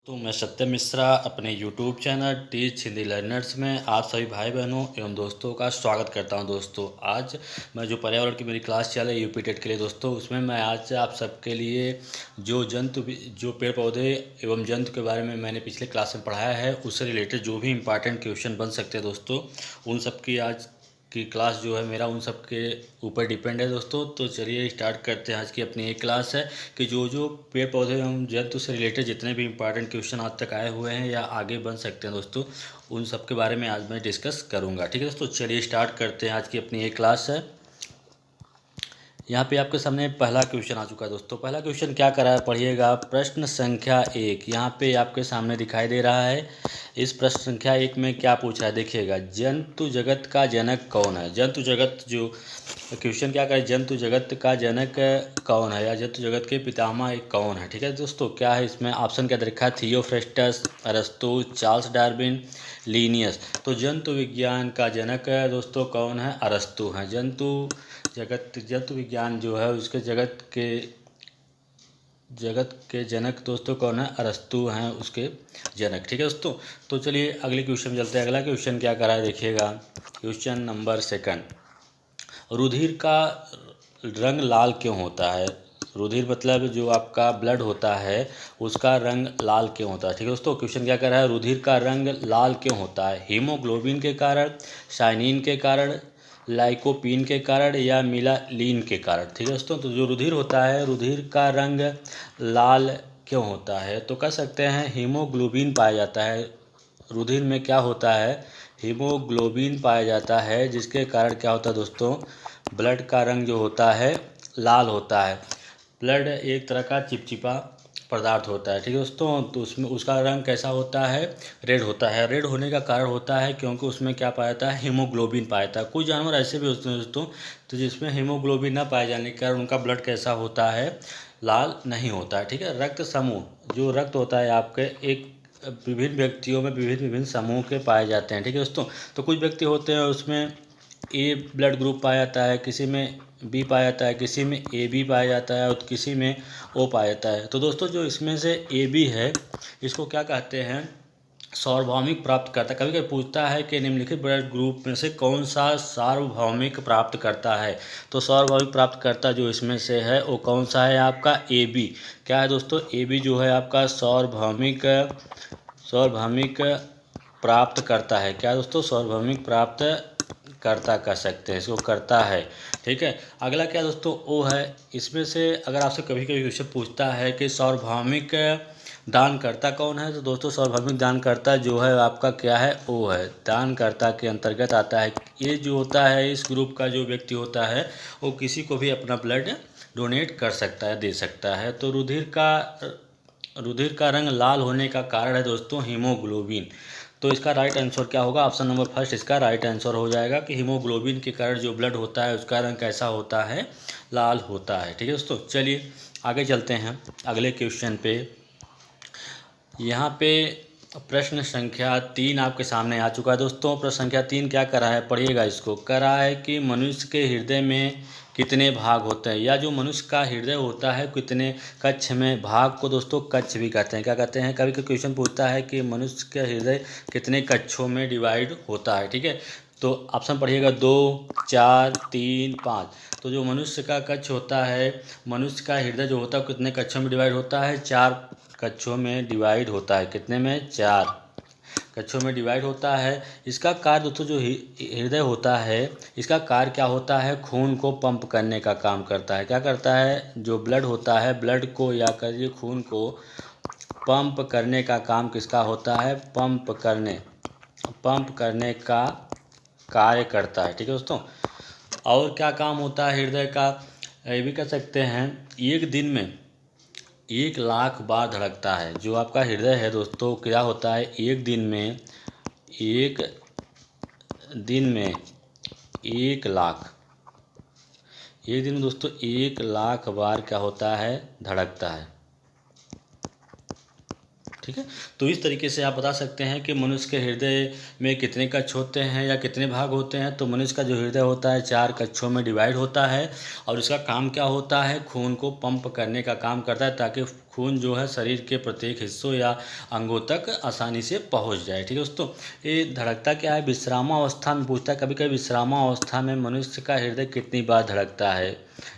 तो मैं सत्यम मिश्रा अपने YouTube channel teach Hindi learners में आप सभी भाई बहनों एवं दोस्तों का स्वागत करता हूं। दोस्तों आज मैं जो पर्यावरण की मेरी क्लास चल रही है यूपी टेट के लिए दोस्तों, उसमें मैं आज आप सबके लिए जो पेड़ पौधे एवं जंतु के बारे में मैंने पिछले क्लास में पढ़ाया है उससे रिलेटेड जो भी इम्पॉर्टेंट क्वेश्चन बन सकते हैं दोस्तों, उन सब की आज की क्लास जो है मेरा उन सब के ऊपर डिपेंड है दोस्तों। तो चलिए स्टार्ट करते हैं। आज की अपनी एक क्लास है कि जो पेड़ पौधे एवं जंतु से रिलेटेड जितने भी इंपॉर्टेंट क्वेश्चन आज तक आए हुए हैं या आगे बन सकते हैं दोस्तों, उन सब के बारे में आज मैं डिस्कस करूंगा। ठीक है दोस्तों, चलिए स्टार्ट करते हैं। आज की अपनी एक क्लास है। यहाँ पे आपके सामने पहला क्वेश्चन आ चुका है दोस्तों। पहला क्वेश्चन क्या करा है पढ़िएगा। प्रश्न संख्या 1 यहाँ पे आपके सामने दिखाई दे रहा है। इस प्रश्न संख्या 1 में क्या पूछा है देखिएगा। जंतु जगत का जनक कौन है। जंतु जगत जो क्वेश्चन क्या करे, जंतु जगत का जनक कौन है या जंतु जगत के पितामह कौन है। ठीक है दोस्तों, क्या है इसमें ऑप्शन क्या दे रखा है। थियोफ्रेस्टस, अरस्तु, चार्ल्स डार्विन, लीनियस। तो जंतु विज्ञान का जनक दोस्तों कौन है, अरस्तु है। जंतु विज्ञान जो है उसके जगत के जनक दोस्तों कौन है, अरस्तु हैं उसके जनक। ठीक है दोस्तों, तो चलिए अगले क्वेश्चन में चलते हैं। अगला क्वेश्चन क्या करा है देखिएगा। Question number 2। रुधिर का रंग लाल क्यों होता है। रुधिर मतलब जो आपका ब्लड होता है उसका रंग लाल क्यों होता है। ठीक है दोस्तों, क्वेश्चन क्या कर रहा है। रुधिर का रंग लाल क्यों होता है। हीमोग्लोबिन के कारण, साइनिन के कारण, लाइकोपीन के कारण या मिलालिन के कारण। ठीक है दोस्तों, तो जो रुधिर होता है, रुधिर का रंग लाल क्यों होता है तो कह सकते हैं हीमोग्लोबिन पाया जाता है। रुधिर में क्या होता है, हीमोग्लोबिन पाया जाता है, जिसके कारण क्या होता है दोस्तों, ब्लड का रंग जो होता है लाल होता है। ब्लड एक तरह का चिपचिपा पदार्थ होता है। ठीक है दोस्तों, तो उसमें उसका रंग कैसा होता है, रेड होता है। रेड होने का कारण होता है क्योंकि उसमें क्या पाया जाता है, हीमोग्लोबिन पाया जाता है। कुछ जानवर ऐसे भी होते हैं दोस्तों, तो जिसमें हीमोग्लोबिन न पाए जाने के कारण उनका ब्लड कैसा होता है, लाल नहीं होता है। ठीक है, रक्त समूह जो रक्त होता है आपके एक विभिन्न व्यक्तियों में विभिन्न समूह के पाए जाते हैं। ठीक है दोस्तों, तो कुछ व्यक्ति होते हैं उसमें ए ब्लड ग्रुप पाया जाता है, किसी में बी पाया जाता है, किसी में ए बी पाया जाता है और किसी में ओ पाया जाता है। तो दोस्तों जो इसमें से ए बी है इसको क्या कहते हैं, सार्वभौमिक प्राप्त करता। कभी कभी पूछता है कि निम्नलिखित ब्लड ग्रुप में से कौन सा सार्वभौमिक प्राप्त करता है। तो सार्वभौमिक प्राप्त करता जो इसमें से है वो कौन सा है, आपका ए बी। क्या है दोस्तों, ए बी जो है आपका सार्वभौमिक प्राप्त करता है। क्या दोस्तों, सार्वभौमिक प्राप्त करता कह सकते हैं इसको, करता है। ठीक है, अगला क्या दोस्तों, ओ है। इसमें से अगर आपसे कभी कभी क्वेश्चन पूछता है कि सार्वभौमिक दानकर्ता कौन है, तो दोस्तों सार्वभौमिक दानकर्ता जो है आपका क्या है, ओ है। दानकर्ता के अंतर्गत आता है। ये जो होता है इस ग्रुप का जो व्यक्ति होता है वो किसी को भी अपना ब्लड डोनेट कर सकता है, दे सकता है। तो रुधिर का रंग लाल होने का कारण है दोस्तों हीमोग्लोबिन। तो इसका राइट आंसर क्या होगा, ऑप्शन नंबर फर्स्ट इसका राइट आंसर हो जाएगा कि हीमोग्लोबिन के कारण जो ब्लड होता है उसका रंग कैसा होता है, लाल होता है। ठीक है दोस्तों, चलिए आगे चलते हैं अगले क्वेश्चन पे। यहाँ पे प्रश्न संख्या 3 आपके सामने आ चुका है दोस्तों। प्रश्न संख्या 3 क्या करा है पढ़िएगा इसको। करा है कि मनुष्य के हृदय में कितने भाग होते हैं, या जो मनुष्य का हृदय होता है कितने कक्ष में, भाग को दोस्तों कक्ष भी कहते हैं। क्या कहते हैं, कभी कोई क्वेश्चन पूछता है कि मनुष्य का हृदय कितने कक्षों में डिवाइड होता है। ठीक है, तो ऑप्शन पढ़िएगा 2, 4, 3, 5। तो जो मनुष्य का कक्ष होता है, मनुष्य का हृदय जो होता है कितने कक्षों में डिवाइड होता है, 4 कक्षों में डिवाइड होता है। कितने में, 4 कक्षों में डिवाइड होता है। इसका कार्य दोस्तों जो हृदय होता है इसका कार्य क्या होता है, खून को पंप करने का काम करता है। क्या करता है, जो ब्लड होता है ब्लड को या कहिए खून को पंप करने का काम किसका होता है, पंप करने का कार्य करता है। ठीक है दोस्तों, और क्या काम होता है हृदय का, ये भी कह सकते हैं एक दिन में 1 लाख बार धड़कता है। जो आपका हृदय है दोस्तों क्या होता है, एक दिन में 1 दिन में दोस्तों 1 लाख बार क्या होता है, धड़कता है। ठीक है। तो इस तरीके से आप बता सकते हैं कि मनुष्य के हृदय में कितने कक्ष होते हैं या कितने भाग होते हैं। तो मनुष्य का जो हृदय होता है 4 कक्षों में डिवाइड होता है और इसका काम क्या होता है, खून को पंप करने का काम करता है ताकि खून जो है शरीर के प्रत्येक हिस्सों या अंगों तक आसानी से पहुंच जाए। ठीक है दोस्तों। ये धड़कता क्या है, विश्रामावस्था में पूछता है। कभी कभी विश्रामावस्था में मनुष्य का हृदय कितनी बार धड़कता है।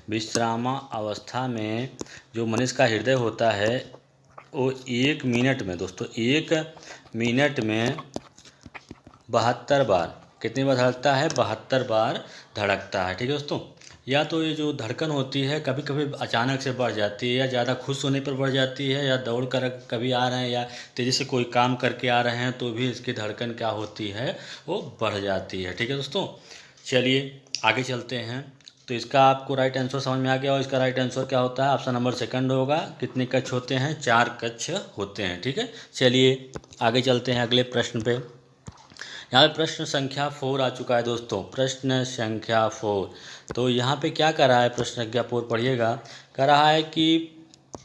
विश्रामावस्था में जो मनुष्य का हृदय होता है वो 1 मिनट में दोस्तों 1 मिनट में 72 बार, कितनी बार धड़कता है, 72 बार धड़कता है। ठीक है दोस्तों। या तो ये जो धड़कन होती है कभी कभी अचानक से बढ़ जाती है या ज़्यादा खुश होने पर बढ़ जाती है, या दौड़ कर कभी आ रहे हैं या तेज़ी से कोई काम करके आ रहे हैं तो भी इसकी धड़कन क्या होती है, वो बढ़ जाती है। ठीक है दोस्तों। चलिए आगे चलते हैं। तो इसका आपको राइट आंसर समझ में आ गया और इसका राइट आंसर क्या होता है, ऑप्शन नंबर सेकंड होगा। कितने कक्ष होते हैं, 4 कक्ष होते हैं। ठीक है। चलिए आगे चलते हैं अगले प्रश्न पे। यहाँ पे प्रश्न संख्या 4 आ चुका है दोस्तों, प्रश्न संख्या 4। तो यहाँ पे क्या कर रहा है, प्रश्न संख्या 4 पढ़िएगा। कर रहा है कि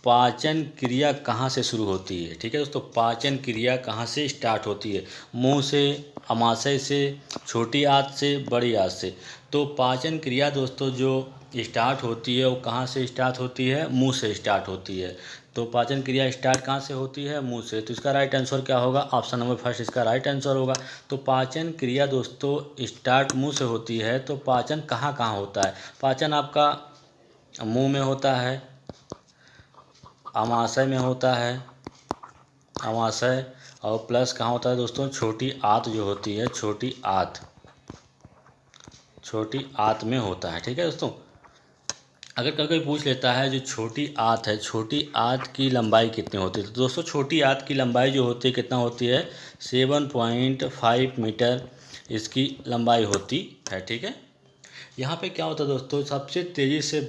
पाचन क्रिया कहाँ से शुरू होती है। ठीक है दोस्तों। पाचन क्रिया कहाँ से स्टार्ट होती है, मुंह से, अमाशय से, छोटी आंत से, बड़ी आंत से। तो पाचन क्रिया दोस्तों जो स्टार्ट होती है वो कहाँ से स्टार्ट होती है, मुंह से स्टार्ट होती है। तो पाचन क्रिया स्टार्ट कहाँ से होती है, मुंह से। तो इसका राइट आंसर क्या होगा, ऑप्शन नंबर फर्स्ट इसका राइट आंसर होगा। तो पाचन क्रिया दोस्तों स्टार्ट मुंह से होती है। तो पाचन कहाँ कहाँ होता है, पाचन आपका मुंह में होता है, अमाशय में होता है, अमाशय, और प्लस कहाँ होता है दोस्तों, छोटी आंत जो होती है, छोटी आंत, छोटी आंत में होता है। ठीक है दोस्तों। अगर कभी पूछ लेता है जो छोटी आंत है, छोटी आंत की लंबाई कितनी होती है, तो दोस्तों छोटी आंत की लंबाई जो होती है कितना होती है, 7.5 मीटर इसकी लंबाई होती है। ठीक है। यहाँ पे क्या होता है दोस्तों, सबसे तेज़ी से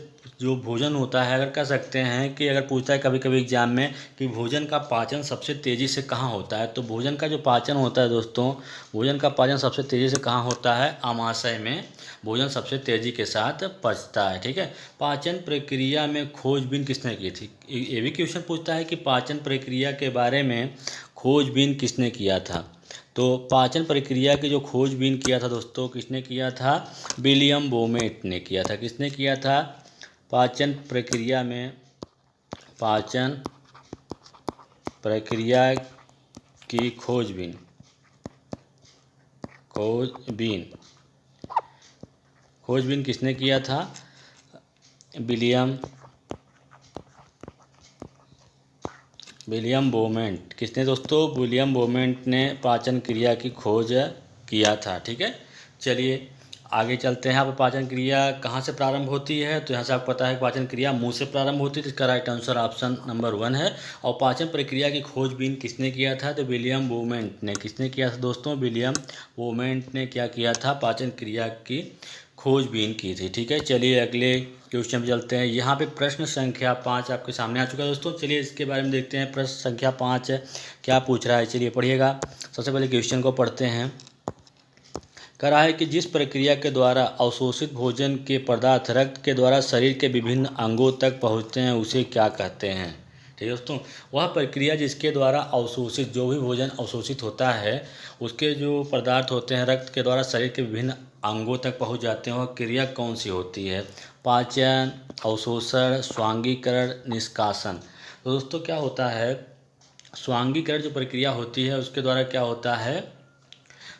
जो भोजन होता है, अगर कह सकते हैं कि अगर पूछता है कभी कभी एग्जाम में कि भोजन का पाचन सबसे तेज़ी से कहाँ होता है, तो भोजन का जो पाचन होता है दोस्तों, भोजन का पाचन सबसे तेज़ी से कहाँ होता है, आमाशय में भोजन सबसे तेज़ी के साथ पचता है। ठीक है। पाचन प्रक्रिया में खोजबीन किसने की थी, ये भी क्वेश्चन पूछता है कि पाचन प्रक्रिया के बारे में खोजबीन किसने किया था। तो पाचन प्रक्रिया की जो खोजबीन किया था दोस्तों, किसने किया था, विलियम बोमेट ने किया था। किसने किया था, पाचन प्रक्रिया में, पाचन प्रक्रिया की खोजबीन, खोजबीन, खोजबीन किसने किया था, विलियम बोमेंट। किसने दोस्तों, विलियम बोमेंट ने पाचन क्रिया की खोज किया था। ठीक है। चलिए आगे चलते हैं। यहाँ पर पाचन क्रिया कहाँ से प्रारंभ होती है, तो यहाँ से आपको पता है कि पाचन क्रिया मुंह से प्रारंभ होती है। तो इसका राइट आंसर ऑप्शन नंबर 1 है। और पाचन प्रक्रिया की खोजबीन किसने किया था, तो विलियम बोमेंट ने। किसने किया था दोस्तों, विलियम बोमेंट ने क्या किया था, पाचन क्रिया की खोजबीन की थी। ठीक है। चलिए अगले क्वेश्चन पे चलते हैं। यहाँ पे प्रश्न संख्या 5 आपके सामने आ चुका है दोस्तों। चलिए इसके बारे में देखते हैं, प्रश्न संख्या 5 क्या पूछ रहा है। चलिए पढ़िएगा। सबसे पहले क्वेश्चन को पढ़ते हैं। कह रहा है कि जिस प्रक्रिया के द्वारा अवशोषित भोजन के पदार्थ रक्त के द्वारा शरीर के विभिन्न अंगों तक पहुँचते हैं उसे क्या कहते हैं। ठीक है दोस्तों। वह प्रक्रिया जिसके द्वारा अवशोषित, जो भी भोजन अवशोषित होता है उसके जो पदार्थ होते हैं रक्त के द्वारा शरीर के विभिन्न अंगों तक पहुंच जाते हैं, वह क्रिया कौन सी होती है, पाचन, अवशोषण, स्वांगीकरण, निष्कासन। तो दोस्तों क्या होता है, स्वांगीकरण जो प्रक्रिया होती है उसके द्वारा क्या होता है,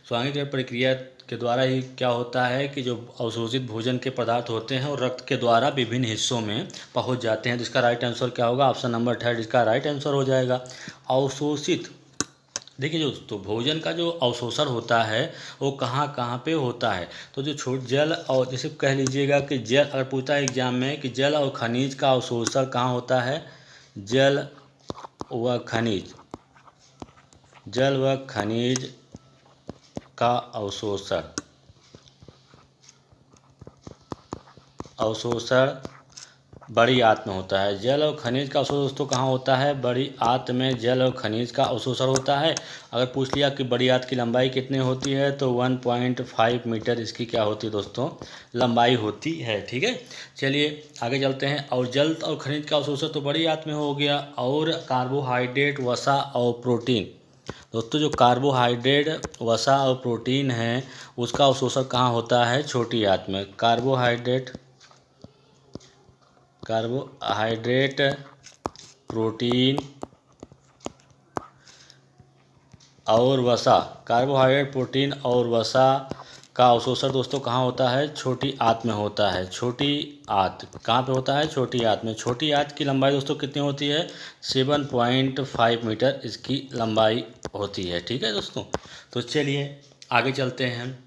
स्वांगीकरण प्रक्रिया के द्वारा ही क्या होता है कि जो अवशोषित भोजन के पदार्थ होते हैं और रक्त के द्वारा विभिन्न हिस्सों में पहुंच जाते हैं। जिसका राइट आंसर क्या होगा, ऑप्शन नंबर 3 इसका राइट आंसर हो जाएगा। अवशोषित, देखिए दोस्तों भोजन का जो अवशोषण होता है वो कहाँ कहाँ पे होता है, तो जो जल और जैसे कह लीजिएगा कि जल, अगर पूछता है एग्जाम में कि जल और खनिज का अवशोषण कहाँ होता है, जल व खनिज, जल व खनिज का अवशोषण बड़ी आंत में होता है। जल और खनिज का अवशोषण दोस्तों कहाँ होता है? बड़ी आंत में जल और खनिज का अवशोषण होता है। अगर पूछ लिया कि बड़ी आंत की लंबाई कितनी होती है तो 1.5 मीटर इसकी क्या होती है दोस्तों? लंबाई होती है। ठीक है, चलिए आगे चलते हैं। और जल और खनिज का अवशोषण तो बड़ी आंत में हो गया, और कार्बोहाइड्रेट, वसा और प्रोटीन दोस्तों, जो कार्बोहाइड्रेट, वसा और प्रोटीन है उसका अवशोषण कहाँ होता है? छोटी आंत में। कार्बोहाइड्रेट, प्रोटीन और वसा, कार्बोहाइड्रेट, प्रोटीन और वसा का अवशोषण दोस्तों कहाँ होता है? छोटी आंत में होता है। छोटी आंत कहाँ पे होता है? छोटी आंत में। छोटी आंत की लंबाई दोस्तों कितनी होती है? 7.5 मीटर इसकी लंबाई होती है। ठीक है दोस्तों, तो चलिए आगे चलते हैं।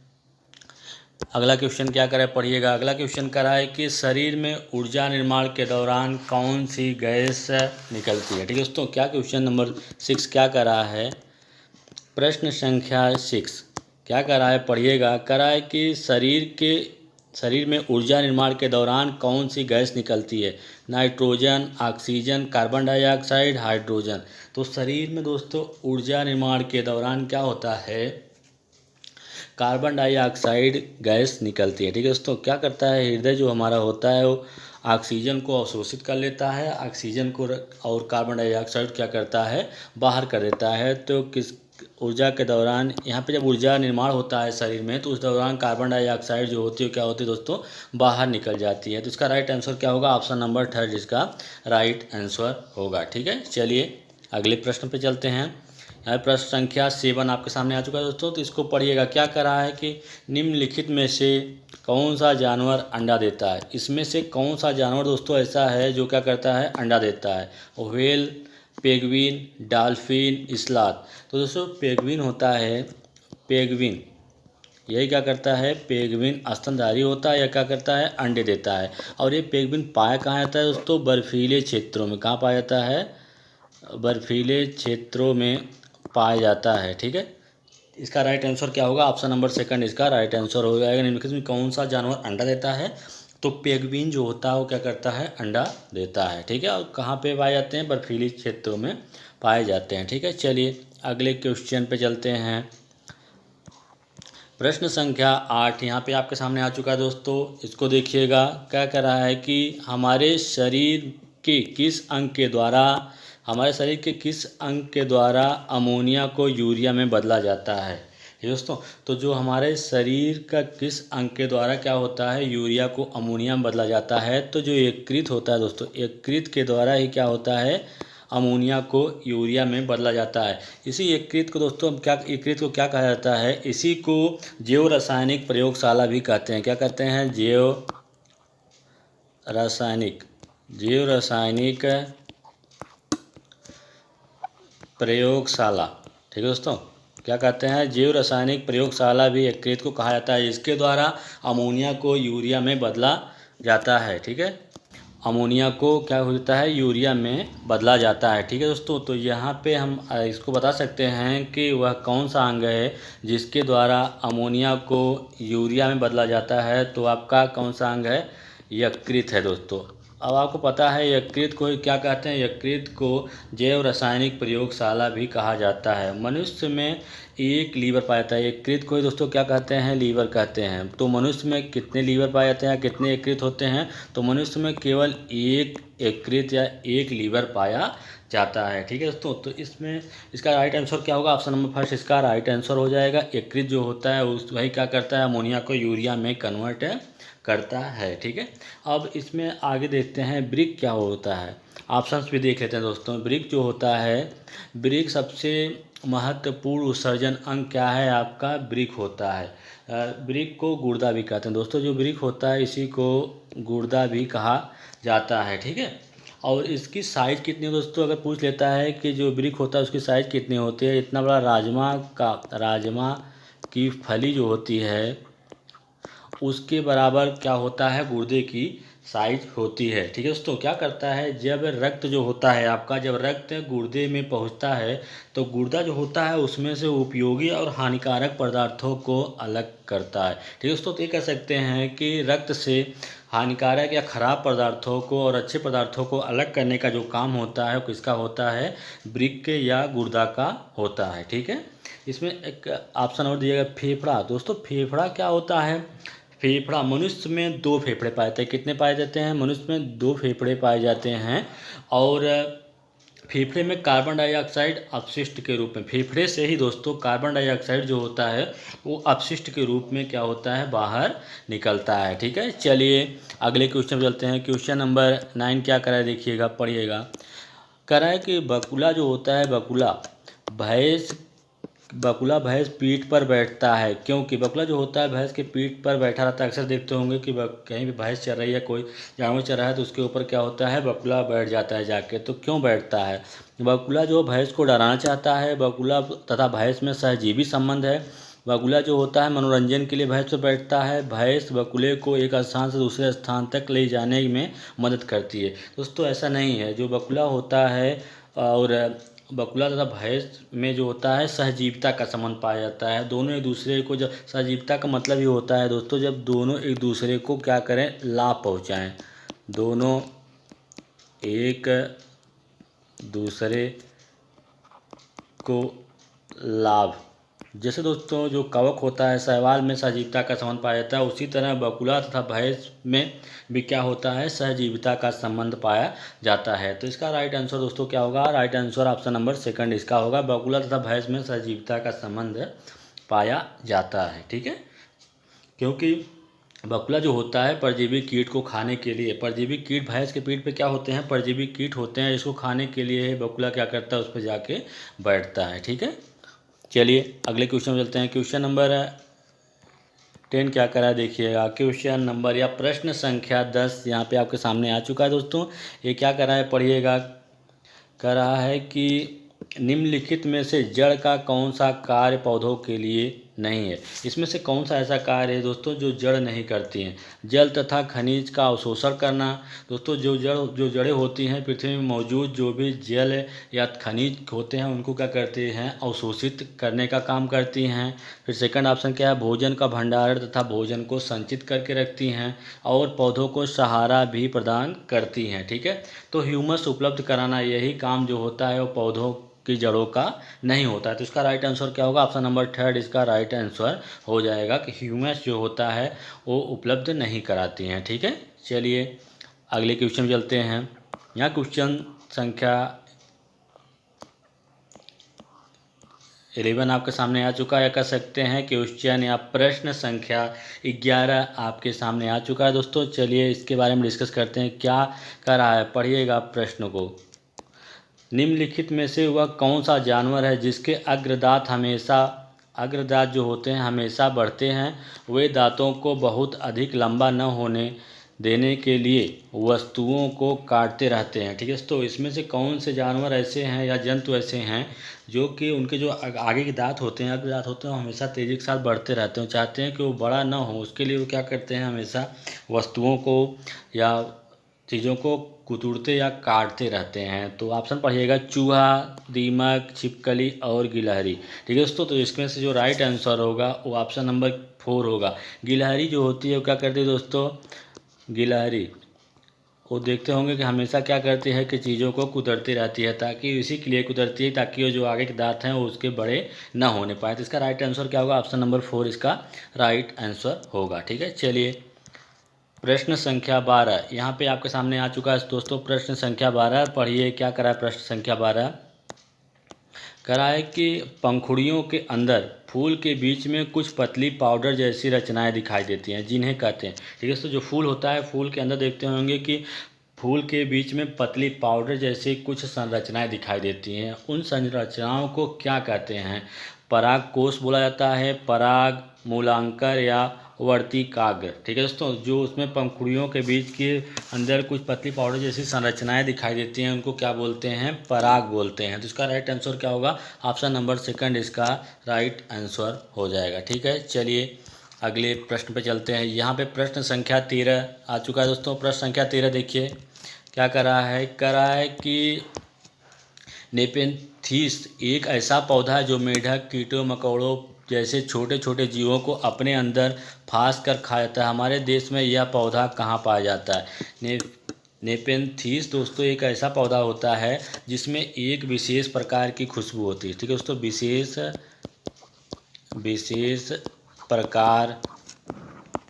अगला क्वेश्चन क्या करा है पढ़िएगा। अगला क्वेश्चन करा है कि शरीर में ऊर्जा निर्माण के दौरान कौन सी गैस निकलती है। ठीक है दोस्तों, क्या क्वेश्चन नंबर 6 क्या करा है? प्रश्न संख्या 6 क्या करा है पढ़िएगा। करा है कि शरीर में ऊर्जा निर्माण के दौरान कौन सी गैस निकलती है? Nitrogen, oxygen, carbon dioxide, hydrogen. तो शरीर में दोस्तों ऊर्जा निर्माण के दौरान क्या होता है? कार्बन डाइऑक्साइड गैस निकलती है। ठीक है दोस्तों, क्या करता है हृदय जो हमारा होता है वो ऑक्सीजन को अवशोषित कर लेता है, ऑक्सीजन को और कार्बन डाइऑक्साइड क्या करता है? बाहर कर देता है। तो किस ऊर्जा के दौरान, यहाँ पे जब ऊर्जा निर्माण होता है शरीर में तो उस दौरान कार्बन डाइऑक्साइड जो होती है क्या होती है दोस्तों? बाहर निकल जाती है। तो इसका राइट आंसर क्या होगा? ऑप्शन नंबर 3 इसका राइट आंसर होगा। ठीक है, चलिए अगले प्रश्न पे चलते हैं। यहाँ प्रश्न संख्या 7 आपके सामने आ चुका है दोस्तों, तो इसको पढ़िएगा। क्या करा है कि निम्नलिखित में से कौन सा जानवर अंडा देता है? इसमें से कौन सा जानवर दोस्तों ऐसा है जो क्या करता है? अंडा देता है। Whale, penguin, dolphin, sloth. तो दोस्तों पेंगुइन होता है, पेंगुइन यही क्या करता है? पेंगुइन स्तनधारी होता है या क्या करता है? अंडे देता है। और ये पेंगुइन पाया कहाँ जाता है दोस्तों? बर्फीले क्षेत्रों में। कहाँ पाया जाता है? बर्फीले क्षेत्रों में पाया जाता है। ठीक है, इसका राइट आंसर क्या होगा? ऑप्शन नंबर 2 इसका राइट आंसर हो जाएगा। निम्नलिखित में कौन सा जानवर अंडा देता है? तो पेंगुइन जो होता है वो क्या करता है? अंडा देता है। ठीक है, और कहाँ पे पाए जाते हैं? बर्फीली क्षेत्रों में पाए जाते हैं। ठीक है, चलिए अगले क्वेश्चन पे चलते हैं। प्रश्न संख्या 8 यहाँ पे आपके सामने आ चुका है दोस्तों, इसको देखिएगा। क्या कह रहा है कि हमारे शरीर के किस अंग के द्वारा अमोनिया को यूरिया में बदला जाता है? ये दोस्तों, तो जो हमारे शरीर का किस अंग के द्वारा क्या होता है? यूरिया को अमोनिया में बदला जाता है। तो जो यकृत होता है दोस्तों, यकृत के द्वारा ही क्या होता है? अमोनिया को यूरिया में बदला जाता है। इसी यकृत को दोस्तों यकृत को क्या कहा जाता है? इसी को जैव रासायनिक प्रयोगशाला भी कहते हैं। क्या कहते हैं? जैव रासायनिक प्रयोगशाला। ठीक है दोस्तों, क्या कहते हैं? जैव रासायनिक प्रयोगशाला भी यकृत को कहा जाता है, इसके द्वारा अमोनिया को यूरिया में बदला जाता है। ठीक है, अमोनिया को क्या होता है? यूरिया में बदला जाता है। ठीक है दोस्तों, तो यहाँ पे हम इसको बता सकते हैं कि वह कौन सा अंग है जिसके द्वारा अमोनिया को यूरिया में बदला जाता है? तो आपका कौन सा अंग है? यकृत है दोस्तों। अब आपको पता है यकृत को क्या कहते हैं? यकृत को जैव रासायनिक प्रयोगशाला भी कहा जाता है। मनुष्य में एक लीवर पाया जाता है। यकृत को दोस्तों क्या कहते हैं? लीवर कहते हैं। तो मनुष्य में कितने लीवर पाए जाते हैं? कितने यकृत होते हैं? तो मनुष्य में केवल एक यकृत या एक लीवर पाया जाता है। ठीक है दोस्तों, तो इसमें इसका राइट आंसर क्या होगा? ऑप्शन नंबर 1 इसका राइट आंसर हो जाएगा। यकृत जो होता है उस वही क्या करता है? अमोनिया को यूरिया में कन्वर्ट करता है। ठीक है, अब इसमें आगे देखते हैं ब्रिक क्या होता है। ऑप्शंस भी देख लेते हैं दोस्तों। ब्रिक जो होता है, ब्रिक सबसे महत्वपूर्ण उत्सर्जन अंग क्या है? आपका ब्रिक होता है। ब्रिक को गुर्दा भी कहते हैं दोस्तों। जो ब्रिक होता है इसी को गुर्दा भी कहा जाता है। ठीक है, और इसकी साइज़ कितनी है दोस्तों? अगर पूछ लेता है कि जो ब्रिक होता है उसकी साइज़ कितनी होती है? इतना बड़ा राजमा की फली जो होती है उसके बराबर क्या होता है? गुर्दे की साइज होती है। ठीक है दोस्तों, क्या करता है? जब रक्त जो होता है आपका, जब रक्त गुर्दे में पहुंचता है तो गुर्दा जो होता है उसमें से उपयोगी और हानिकारक पदार्थों को अलग करता है। ठीक है दोस्तों, तो ये कह सकते हैं कि रक्त से हानिकारक या खराब पदार्थों को और अच्छे पदार्थों को अलग करने का जो काम होता है वो किसका होता है, वृक्क या गुर्दा का होता है। ठीक है, इसमें एक ऑप्शन और दिएगा फेफड़ा। दोस्तों फेफड़ा क्या होता है, फेफड़ा मनुष्य में 2 फेफड़े पाए जाते हैं। कितने पाए जाते हैं, मनुष्य में 2 फेफड़े पाए जाते हैं। और फेफड़े में कार्बन डाइऑक्साइड अपशिष्ट के रूप में, फेफड़े से ही दोस्तों कार्बन डाइऑक्साइड जो होता है वो अपशिष्ट के रूप में क्या होता है, बाहर निकलता है। ठीक है, चलिए अगले क्वेश्चन चलते हैं। क्वेश्चन नंबर 9 क्या करा है देखिएगा, पढ़िएगा। करा है कि बकुला जो होता है, बकुला भैंस पीठ पर बैठता है, क्योंकि बकुला जो होता है भैंस के पीठ पर बैठा रहता है। अक्सर देखते होंगे कि कहीं भी भैंस चर रही है, कोई जानवर चर रहा है तो उसके ऊपर क्या होता है, बकुला बैठ जाता है जाके। तो क्यों बैठता है, बकुला जो भैंस को डराना चाहता है। बकुला तथा भैंस में सहजीवी संबंध है। बकुला जो होता है मनोरंजन के लिए भैंस पर बैठता है। भैंस बकुले को एक स्थान से दूसरे स्थान तक ले जाने में मदद करती है। दोस्तों ऐसा नहीं है, जो बकुला होता है और बकुला तथा भैंस में जो होता है सहजीविता का संबंध पाया जाता है। दोनों एक दूसरे को, जब सहजीविता का मतलब ये होता है दोस्तों, जब दोनों एक दूसरे को क्या करें, लाभ पहुँचाएँ। दोनों एक दूसरे को लाभ, जैसे दोस्तों जो कवक होता है शैवाल में सहजीविता का संबंध पाया जाता है, उसी तरह बकुला तथा भैंस में भी क्या होता है, सहजीविता का संबंध पाया जाता है। तो इसका राइट आंसर दोस्तों क्या होगा, राइट आंसर ऑप्शन नंबर 2 इसका होगा। बकुला तथा भैंस में सहजीविता का संबंध पाया जाता है। ठीक है, क्योंकि बकुला जो होता है परजीवी कीट को खाने के लिए, परजीवी कीट भैंस के पीठ पे क्या होते हैं, परजीवी कीट होते हैं, इसको खाने के लिए बकुला क्या करता है, उस पर जाके बैठता है। ठीक है, चलिए अगले क्वेश्चन में चलते हैं। क्वेश्चन नंबर 10 क्या करा है देखिएगा। क्वेश्चन नंबर या प्रश्न संख्या 10 यहाँ पे आपके सामने आ चुका है दोस्तों। ये क्या करा है पढ़िएगा, कह रहा है कि निम्नलिखित में से जड़ का कौन सा कार्य पौधों के लिए नहीं है। इसमें से कौन सा ऐसा कार्य है दोस्तों जो जड़ नहीं करती हैं, जल तथा खनिज का अवशोषण करना। दोस्तों जो जड़ें होती हैं पृथ्वी में मौजूद जो भी जल या खनिज होते हैं उनको क्या करती हैं, अवशोषित करने का काम करती हैं। फिर सेकंड ऑप्शन क्या है, भोजन का भंडारण तथा भोजन को संचित करके रखती हैं और पौधों को सहारा भी प्रदान करती हैं। ठीक है, तो ह्यूमस उपलब्ध कराना, यही काम जो होता है वो पौधों की जड़ों का नहीं होता है। तो इसका राइट आंसर क्या होगा, ऑप्शन नंबर 3 इसका राइट आंसर हो जाएगा कि ह्यूमस जो होता है वो उपलब्ध नहीं कराती हैं। ठीक है, चलिए अगले क्वेश्चन में चलते हैं। यहाँ क्वेश्चन संख्या 11 आपके सामने आ चुका है, कह सकते हैं क्वेश्चन या प्रश्न संख्या 11 आपके सामने आ चुका है दोस्तों। चलिए इसके बारे में डिस्कस करते हैं, क्या कर रहा है पढ़िएगा प्रश्न को। निम्नलिखित में से वह कौन सा जानवर है जिसके अग्रदांत जो होते हैं हमेशा बढ़ते हैं, वे दांतों को बहुत अधिक लंबा न होने देने के लिए वस्तुओं को काटते रहते हैं। ठीक है, तो इसमें से कौन से जानवर ऐसे हैं या जंतु ऐसे हैं जो कि उनके जो आगे के दांत होते हैं, अग्रदांत होते हैं, वो हमेशा तेज़ी के साथ बढ़ते रहते हैं, चाहते हैं कि वो बड़ा ना हो, उसके लिए वो क्या करते हैं, हमेशा वस्तुओं को या चीज़ों को कुतुरते या काटते रहते हैं। तो ऑप्शन पढ़िएगा, चूहा, दीमक, छिपकली और गिलहरी। ठीक है दोस्तों, तो इसमें से जो राइट आंसर होगा वो ऑप्शन नंबर 4 होगा। गिलहरी जो होती है वो क्या करती है दोस्तों, गिलहरी वो देखते होंगे कि हमेशा क्या करती है कि चीज़ों को कुतरती रहती है, ताकि इसी के लिए कुतरती है ताकि वो जो आगे के दांत हैं वो उसके बड़े ना होने पाए। तो इसका राइट आंसर क्या होगा, ऑप्शन नंबर 4 इसका राइट आंसर होगा। ठीक है, चलिए प्रश्न संख्या 12 यहाँ पे आपके सामने आ चुका है दोस्तों। प्रश्न संख्या 12 पढ़िए, क्या करा है प्रश्न संख्या 12, करा है कि पंखुड़ियों के अंदर फूल के बीच में कुछ पतली पाउडर जैसी रचनाएं दिखाई देती हैं, जिन्हें कहते हैं। ठीक है, तो जो फूल होता है, फूल के अंदर देखते होंगे कि फूल के बीच में पतली पाउडर जैसी कुछ संरचनाएं दिखाई देती हैं, उन संरचनाओं को क्या कहते हैं। पराग कोष बोला जाता है, पराग मूलांकर या वर्तिकाग्र। ठीक है दोस्तों, जो उसमें पंखुड़ियों के बीच के अंदर कुछ पतली पाउडर जैसी संरचनाएं दिखाई देती हैं उनको क्या बोलते हैं, पराग बोलते हैं। तो इसका राइट आंसर क्या होगा, ऑप्शन नंबर 2 इसका राइट आंसर हो जाएगा। ठीक है, चलिए अगले प्रश्न पे चलते हैं। यहाँ पे प्रश्न संख्या 13 आ चुका है दोस्तों। प्रश्न संख्या 13 देखिए क्या कर रहा है कि नेपेंथीस एक ऐसा पौधा है जो मेढक, कीटों, मकोड़ों, जैसे छोटे छोटे जीवों को अपने अंदर फांस कर खा जाता है। हमारे देश में यह पौधा कहाँ पाया जाता है? नेपेंथीस दोस्तों एक ऐसा पौधा होता है जिसमें एक विशेष प्रकार की खुशबू होती है। ठीक है दोस्तों, विशेष प्रकार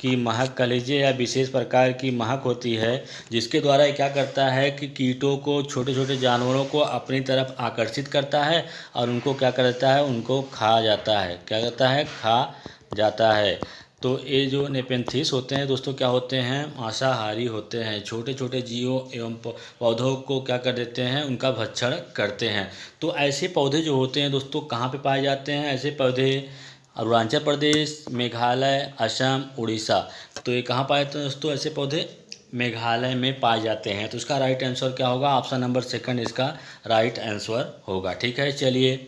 की महक कह लीजिए या विशेष प्रकार की महक होती है, जिसके द्वारा ये क्या करता है कि कीटों को, छोटे छोटे जानवरों को अपनी तरफ आकर्षित करता है और उनको क्या करता है, उनको खा जाता है। क्या करता है? खा जाता है। तो ये जो नेपेंथिस होते हैं दोस्तों क्या होते हैं? मांसाहारी होते हैं। छोटे छोटे जीवों एवं पौधों को क्या कर देते हैं? उनका भक्षण करते हैं। तो ऐसे पौधे जो होते हैं दोस्तों कहाँ पे पाए जाते हैं? ऐसे पौधे अरुणाचल प्रदेश, मेघालय, असम, उड़ीसा। तो ये कहाँ पाए जाते हैं दोस्तों? ऐसे पौधे मेघालय में पाए जाते हैं। तो इसका राइट आंसर क्या होगा? ऑप्शन नंबर सेकंड इसका राइट आंसर होगा। ठीक है, चलिए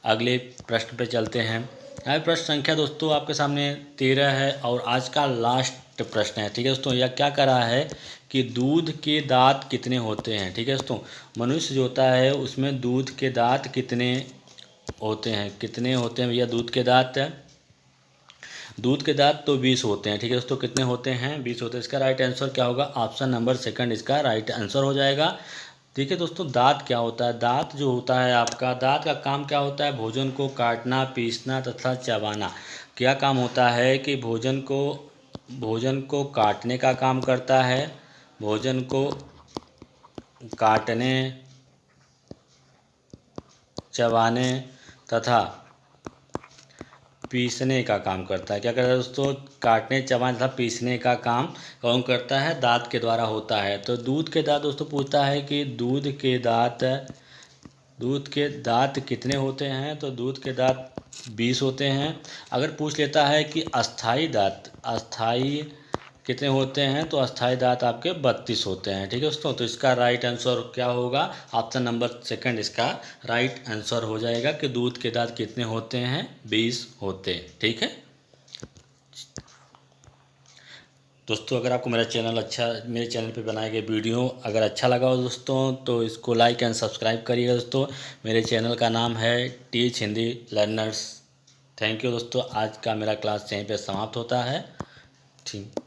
अगले प्रश्न पे चलते हैं। यह प्रश्न संख्या दोस्तों आपके सामने 13 है और आज का लास्ट प्रश्न है। ठीक है दोस्तों, यह क्या कर रहा है कि दूध के दांत कितने होते हैं? ठीक है दोस्तों, मनुष्य जो होता है उसमें दूध के दांत कितने होते हैं? कितने होते हैं भैया दूध के दांत? दूध के दांत तो 20 होते हैं। ठीक है दोस्तों, कितने होते हैं? 20 होते हैं। इसका राइट आंसर क्या होगा? ऑप्शन नंबर सेकंड इसका राइट आंसर हो जाएगा। ठीक है दोस्तों, दांत क्या होता है? दांत जो होता है आपका, दांत का काम क्या होता है? भोजन को काटना, पीसना तथा चबाना। क्या काम होता है कि भोजन को काटने का काम करता है, भोजन को काटने, चबाने तथा पीसने का काम करता है। क्या करता है दोस्तों? काटने, चबाने तथा पीसने का काम कौन करता है? दांत के द्वारा होता है। तो दूध के दांत दोस्तों पूछता है कि दूध के दांत कितने होते हैं? तो दूध के दांत 20 होते हैं। अगर पूछ लेता है कि अस्थाई कितने होते हैं? तो अस्थाई दांत आपके 32 होते हैं। ठीक है दोस्तों, तो इसका राइट आंसर क्या होगा? ऑप्शन नंबर सेकंड इसका राइट आंसर हो जाएगा कि दूध के दांत कितने होते हैं? 20 होते हैं। ठीक है दोस्तों, अगर आपको मेरे चैनल पे बनाए गए वीडियो अगर अच्छा लगा हो दोस्तों तो इसको लाइक एंड सब्सक्राइब करिएगा दोस्तों। मेरे चैनल का नाम है teach Hindi learners. Thank you दोस्तों, आज का मेरा क्लास यहीं पे समाप्त होता है। ठीक।